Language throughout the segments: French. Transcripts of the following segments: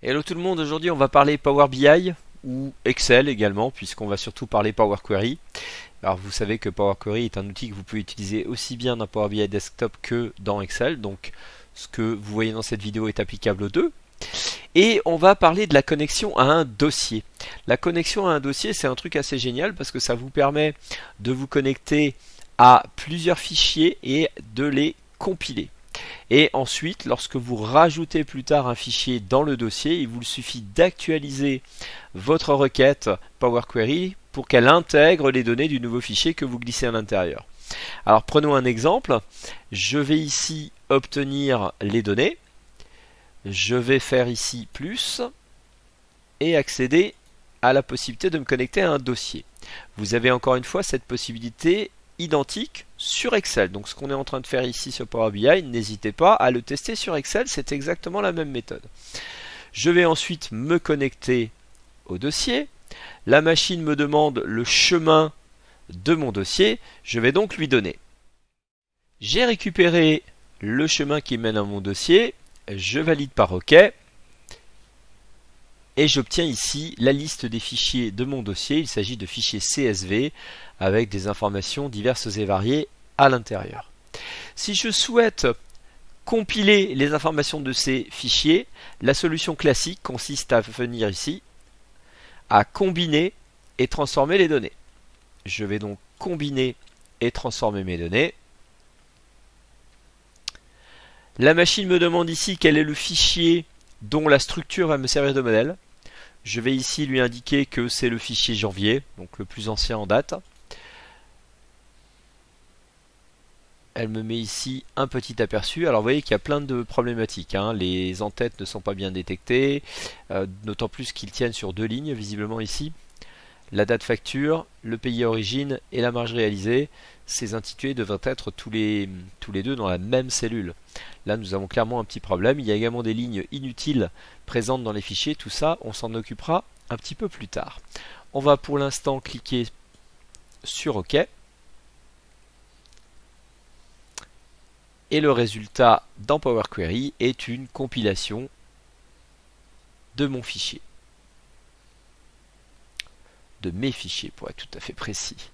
Hello tout le monde, aujourd'hui on va parler Power BI ou Excel également puisqu'on va surtout parler Power Query. Alors vous savez que Power Query est un outil que vous pouvez utiliser aussi bien dans Power BI Desktop que dans Excel, donc ce que vous voyez dans cette vidéo est applicable aux deux. Et on va parler de la connexion à un dossier. La connexion à un dossier, c'est un truc assez génial parce que ça vous permet de vous connecter à plusieurs fichiers et de les compiler. Et ensuite, lorsque vous rajoutez plus tard un fichier dans le dossier, il vous suffit d'actualiser votre requête Power Query pour qu'elle intègre les données du nouveau fichier que vous glissez à l'intérieur. Alors prenons un exemple. Je vais ici obtenir les données. Je vais faire ici plus et accéder à la possibilité de me connecter à un dossier. Vous avez encore une fois cette possibilité identique sur Excel. Donc ce qu'on est en train de faire ici sur Power BI, n'hésitez pas à le tester sur Excel, c'est exactement la même méthode. Je vais ensuite me connecter au dossier. La machine me demande le chemin de mon dossier, je vais donc lui donner. J'ai récupéré le chemin qui mène à mon dossier, je valide par OK. Et j'obtiens ici la liste des fichiers de mon dossier. Il s'agit de fichiers CSV avec des informations diverses et variées à l'intérieur. Si je souhaite compiler les informations de ces fichiers, la solution classique consiste à venir ici, à combiner et transformer les données. Je vais donc combiner et transformer mes données. La machine me demande ici quel est le fichier dont la structure va me servir de modèle. Je vais ici lui indiquer que c'est le fichier janvier, donc le plus ancien en date. Elle me met ici un petit aperçu. Alors vous voyez qu'il y a plein de problématiques, hein. Les en-têtes ne sont pas bien détectées, d'autant plus qu'ils tiennent sur deux lignes visiblement ici. La date facture, le pays origine et la marge réalisée. Ces intitulés devraient être tous les deux dans la même cellule. Là nous avons clairement un petit problème. Il y a également des lignes inutiles présentes dans les fichiers. Tout ça, on s'en occupera un petit peu plus tard. On va pour l'instant cliquer sur OK. Et le résultat dans Power Query est une compilation de mon fichier. De mes fichiers pour être tout à fait précis.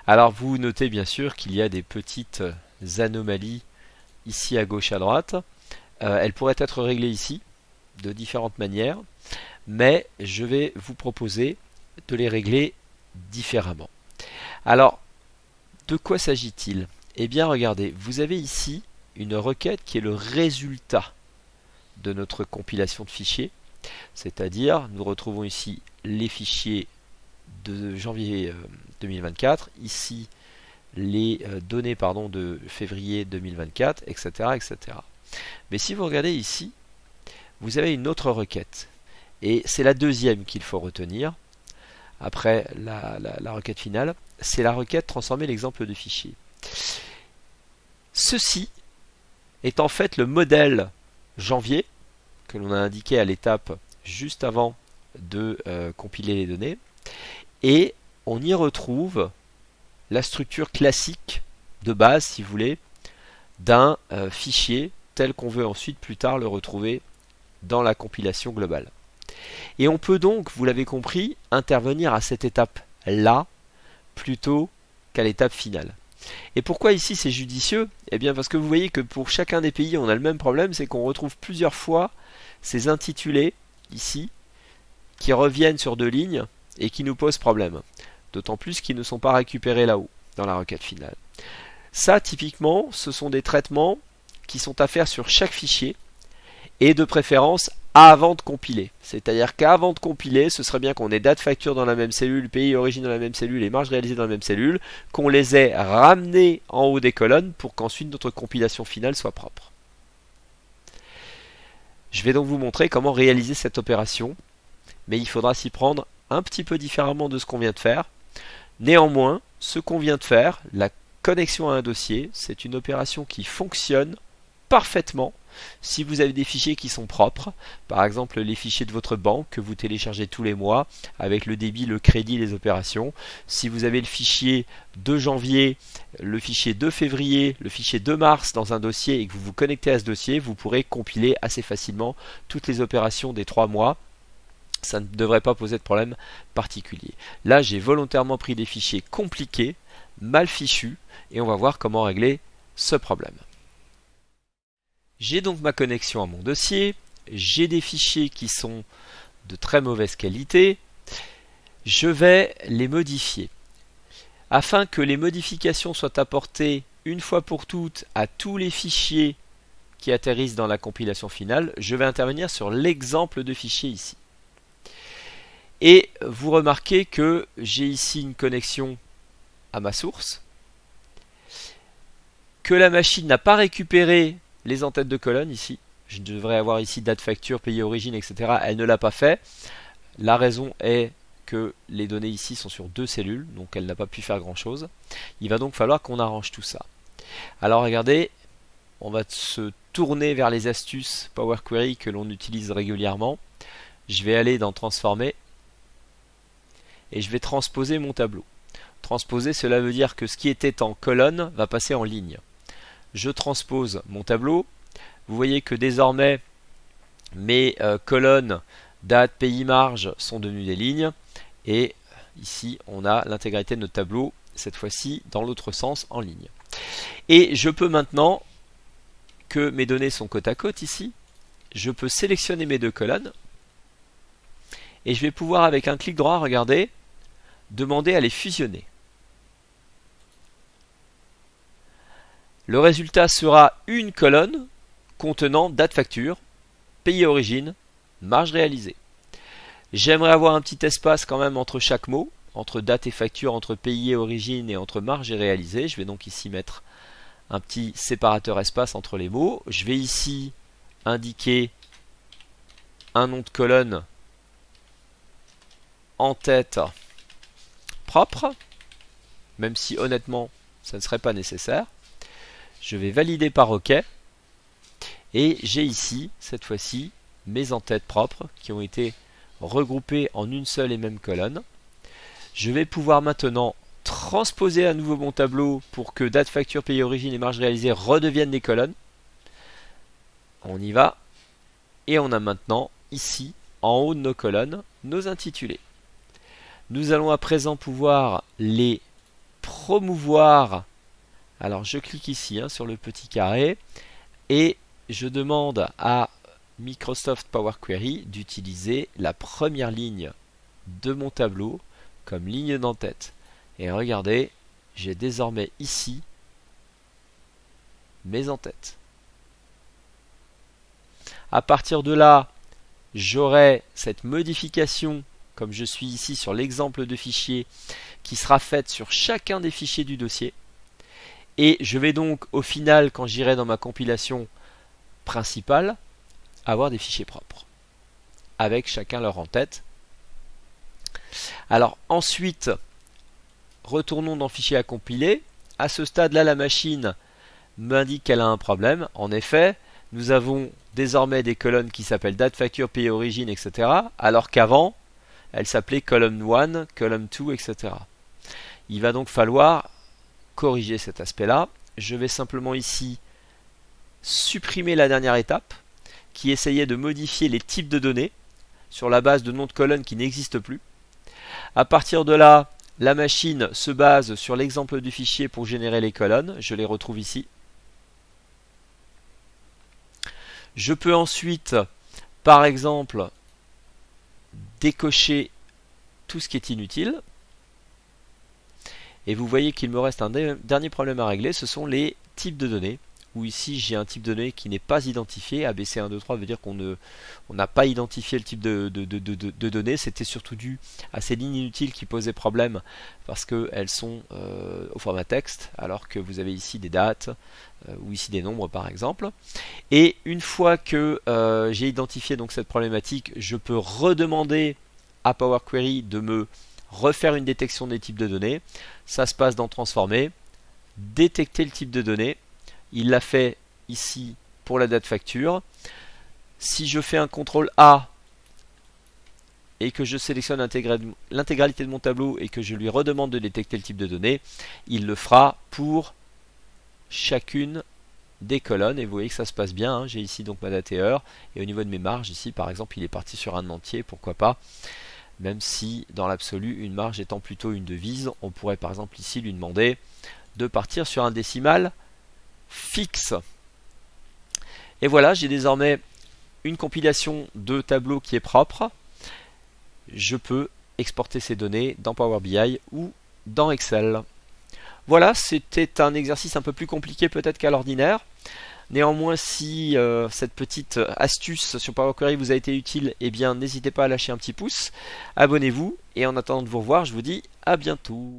Alors vous notez bien sûr qu'il y a des petites anomalies ici à gauche à droite. Elles pourraient être réglées ici de différentes manières, mais je vais vous proposer de les régler différemment. Alors, de quoi s'agit-il? Eh bien regardez, vous avez ici une requête qui est le résultat de notre compilation de fichiers, c'est-à-dire nous retrouvons ici les fichiers de janvier 2024, ici les données de février 2024, etc., etc. Mais si vous regardez ici, vous avez une autre requête, et c'est la deuxième qu'il faut retenir, après la requête finale, c'est la requête transformer l'exemple de fichier. Ceci est en fait le modèle janvier que l'on a indiqué à l'étape juste avant de compiler les données, et on y retrouve la structure classique de base, si vous voulez, d'un fichier tel qu'on veut ensuite plus tard le retrouver dans la compilation globale. Et on peut donc, vous l'avez compris, intervenir à cette étape-là plutôt qu'à l'étape finale. Et pourquoi ici c'est judicieux? Eh bien parce que vous voyez que pour chacun des pays on a le même problème, c'est qu'on retrouve plusieurs fois ces intitulés ici qui reviennent sur deux lignes et qui nous posent problème. D'autant plus qu'ils ne sont pas récupérés là-haut dans la requête finale. Ça typiquement ce sont des traitements qui sont à faire sur chaque fichier et de préférence avant de compiler. C'est-à-dire qu'avant de compiler, ce serait bien qu'on ait date facture dans la même cellule, pays origine dans la même cellule et marge réalisée dans la même cellule, qu'on les ait ramenés en haut des colonnes pour qu'ensuite notre compilation finale soit propre. Je vais donc vous montrer comment réaliser cette opération, mais il faudra s'y prendre un petit peu différemment de ce qu'on vient de faire. Néanmoins, ce qu'on vient de faire, la connexion à un dossier, c'est une opération qui fonctionne parfaitement Si vous avez des fichiers qui sont propres, par exemple les fichiers de votre banque que vous téléchargez tous les mois avec le débit, le crédit, les opérations. Si vous avez le fichier de janvier, le fichier de février, le fichier de mars dans un dossier et que vous vous connectez à ce dossier, vous pourrez compiler assez facilement toutes les opérations des 3 mois. Ça ne devrait pas poser de problème particulier. Là, j'ai volontairement pris des fichiers compliqués, mal fichus, et on va voir comment régler ce problème. J'ai donc ma connexion à mon dossier, j'ai des fichiers qui sont de très mauvaise qualité, je vais les modifier. Afin que les modifications soient apportées une fois pour toutes à tous les fichiers qui atterrissent dans la compilation finale, je vais intervenir sur l'exemple de fichier ici. Et vous remarquez que j'ai ici une connexion à ma source, que la machine n'a pas récupéré les en-têtes de colonne ici. Je devrais avoir ici date facture, pays origine, etc. Elle ne l'a pas fait. La raison est que les données ici sont sur 2 cellules, donc elle n'a pas pu faire grand chose. Il va donc falloir qu'on arrange tout ça. Alors regardez, on va se tourner vers les astuces Power Query que l'on utilise régulièrement. Je vais aller dans Transformer et je vais transposer mon tableau. Transposer, cela veut dire que ce qui était en colonne va passer en ligne. Je transpose mon tableau. Vous voyez que désormais mes colonnes date, pays, marge sont devenues des lignes. Et ici, on a l'intégralité de notre tableau, cette fois-ci dans l'autre sens, en ligne. Et je peux maintenant, que mes données sont côte à côte ici, je peux sélectionner mes 2 colonnes. Et je vais pouvoir, avec un clic droit, regardez, demander à les fusionner. Le résultat sera une colonne contenant date facture, pays origine, marge réalisée. J'aimerais avoir un petit espace quand même entre chaque mot, entre date et facture, entre pays et origine et entre marge et réalisée. Je vais donc ici mettre un petit séparateur espace entre les mots. Je vais ici indiquer un nom de colonne en tête propre, même si honnêtement ça ne serait pas nécessaire. Je vais valider par OK et j'ai ici cette fois-ci mes en-têtes propres qui ont été regroupées en une seule et même colonne. Je vais pouvoir maintenant transposer à nouveau mon tableau pour que date, facture, pays, origine et marge réalisée redeviennent des colonnes. On y va et on a maintenant ici en haut de nos colonnes nos intitulés. Nous allons à présent pouvoir les promouvoir. Alors je clique ici sur le petit carré et je demande à Microsoft Power Query d'utiliser la première ligne de mon tableau comme ligne d'en-tête. Et regardez, j'ai désormais ici mes en-têtes. À partir de là, j'aurai cette modification, comme je suis ici sur l'exemple de fichier, qui sera faite sur chacun des fichiers du dossier. Et je vais donc au final, quand j'irai dans ma compilation principale, avoir des fichiers propres, avec chacun leur en-tête. Alors ensuite, retournons dans Fichier à compiler. À ce stade-là, la machine m'indique qu'elle a un problème. En effet, nous avons désormais des colonnes qui s'appellent date, facture, pays, origine, etc. Alors qu'avant, elles s'appelaient column 1, column 2, etc. Il va donc falloir corriger cet aspect-là. Je vais simplement ici supprimer la dernière étape qui essayait de modifier les types de données sur la base de noms de colonnes qui n'existent plus. À partir de là, la machine se base sur l'exemple du fichier pour générer les colonnes. Je les retrouve ici. Je peux ensuite, par exemple, décocher tout ce qui est inutile. Et vous voyez qu'il me reste un dernier problème à régler, ce sont les types de données. Où ici j'ai un type de données qui n'est pas identifié. ABC123 veut dire qu'on n'a pas identifié le type de données. C'était surtout dû à ces lignes inutiles qui posaient problème parce qu'elles sont au format texte, alors que vous avez ici des dates ou ici des nombres par exemple. Et une fois que j'ai identifié donc cette problématique, je peux redemander à Power Query de me refaire une détection des types de données. Ça se passe dans Transformer, détecter le type de données. Il l'a fait ici pour la date facture. Si je fais un CTRL A et que je sélectionne l'intégralité de mon tableau et que je lui redemande de détecter le type de données, il le fera pour chacune des colonnes. Et vous voyez que ça se passe bien, hein. J'ai ici donc ma date et heure, et au niveau de mes marges, ici par exemple, il est parti sur un entier, pourquoi pas. Même si dans l'absolu, une marge étant plutôt une devise, on pourrait par exemple ici lui demander de partir sur un décimal fixe. Et voilà, j'ai désormais une compilation de tableaux qui est propre. Je peux exporter ces données dans Power BI ou dans Excel. Voilà, c'était un exercice un peu plus compliqué peut-être qu'à l'ordinaire. Néanmoins, si cette petite astuce sur Power Query vous a été utile, eh bien n'hésitez pas à lâcher un petit pouce, abonnez-vous, et en attendant de vous revoir, je vous dis à bientôt.